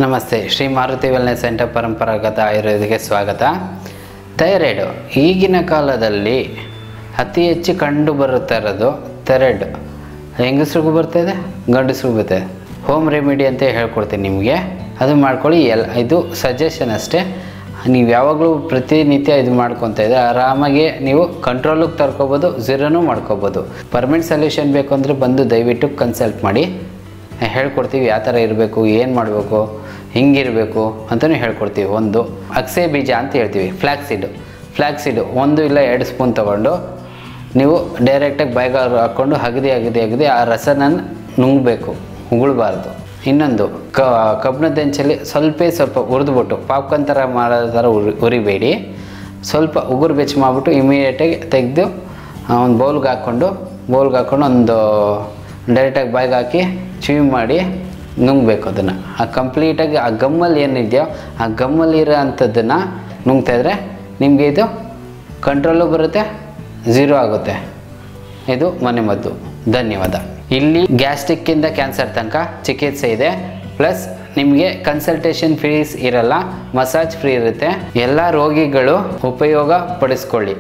ನಮಸ್ತೆ, Shri Maruti wellness centre ಪರಂಪರಾಗತ ಆಯುರ್ವೇದಕ್ಕೆ ಸ್ವಾಗತ. ಥೈರಾಯ್ಡು ಈಗಿನ ಕಾಲದಲ್ಲಿ ಅತಿ ಹೆಚ್ಚು ಕಂಡು ಬರುತ್ತಾ ಇರೋದು ಥೈರಾಯ್ಡ್. ಹೆಂಗಸ್ರಿಗೂ ಬರ್ತಾಯಿದೆ, ಗಂಡಸ್ರಿಗೂ ಬರ್ತಾಯಿದೆ. ಹೋಮ್ ರೆಮಿಡಿ ಅಂತ ಹೇಳ್ಕೊಡ್ತೀನಿ ನಿಮಗೆ, ಅದು ಮಾಡ್ಕೊಳ್ಳಿ. ಇದು ಸಜೆಷನ್ ಅಷ್ಟೇ. ನೀವು ಯಾವಾಗಲೂ ಪ್ರತಿನಿತ್ಯ ಇದು ಮಾಡ್ಕೊತಾ ಇದ್ದರೆ ಆರಾಮಾಗಿ ನೀವು ಕಂಟ್ರೋಲಿಗೆ ತರ್ಕೋಬೋದು, ಝೀರೋನೂ ಮಾಡ್ಕೋಬೋದು. ಪರ್ಮನೆಂಟ್ ಸೊಲ್ಯೂಷನ್ ಬೇಕು ಅಂದರೆ ಬಂದು ದಯವಿಟ್ಟು ಕನ್ಸಲ್ಟ್ ಮಾಡಿ. ಹೇಳ್ಕೊಡ್ತೀವಿ ಯಾವ ಥರ ಇರಬೇಕು, ಏನು ಮಾಡಬೇಕು, ಹಿಂಗಿರಬೇಕು ಅಂತಲೂ ಹೇಳ್ಕೊಡ್ತೀವಿ. ಒಂದು ಅಗಸೆ ಬೀಜ ಅಂತ ಹೇಳ್ತೀವಿ, ಫ್ಲ್ಯಾಕ್ಸೀಡು 1 ಇಲ್ಲ 2 ಸ್ಪೂನ್ ತೊಗೊಂಡು ನೀವು ಡೈರೆಕ್ಟಾಗಿ ಬಾಯಿಗೆ ಹಾಕ್ಕೊಂಡು ಅಗದಿ ಆ ರಸನ ನುಂಗಬೇಕು, ಉಗುಳಬಾರ್ದು. ಇನ್ನೊಂದು ಕಬ್ಬಿಣದ ಹೆಂಚಲ್ಲಿ ಸ್ವಲ್ಪ ಹುರಿದ್ಬಿಟ್ಟು ಪಾಪ್ಕಾರ್ನ್ ಥರ ಮಾಡೋ ಥರ ಹುರಿಬೇಡಿ. ಸ್ವಲ್ಪ ಉಗುರು ಬೆಚ್ಚ ಮಾಡಿಬಿಟ್ಟು ಇಮಿಡಿಯೇಟಾಗಿ ತೆಗೆದು ಒಂದು ಬೌಲ್ಗೆ ಹಾಕ್ಕೊಂಡು ಒಂದು ಡೈರೆಕ್ಟಾಗಿ ಬಾಯಿಗೆ ಹಾಕಿ ಚೀವ್ ಮಾಡಿ ನುಂಗಬೇಕು. ಅದನ್ನು ಕಂಪ್ಲೀಟಾಗಿ ಆ ಗಮ್ಮಲ್ಲಿ ಏನಿದೆಯೋ ಆ ಗಮ್ಮಲ್ಲಿರೋ ಅಂಥದ್ದನ್ನು ನುಂಗ್ತಾಯಿದ್ರೆ ನಿಮಗೆ ಇದು ಕಂಟ್ರೋಲು ಬರುತ್ತೆ, ಝೀರೋ ಆಗುತ್ತೆ. ಇದು ಮನೆಮದ್ದು. ಧನ್ಯವಾದ. ಇಲ್ಲಿ ಗ್ಯಾಸ್ಟ್ರಿಕ್ಕಿಂದ ಕ್ಯಾನ್ಸರ್ ತನಕ ಚಿಕಿತ್ಸೆ ಇದೆ. ಪ್ಲಸ್ ನಿಮಗೆ ಕನ್ಸಲ್ಟೇಷನ್ ಫೀಸ್ ಇರಲ್ಲ, ಮಸಾಜ್ ಫ್ರೀ ಇರುತ್ತೆ. ಎಲ್ಲ ರೋಗಿಗಳು ಉಪಯೋಗ ಪಡಿಸ್ಕೊಳ್ಳಿ.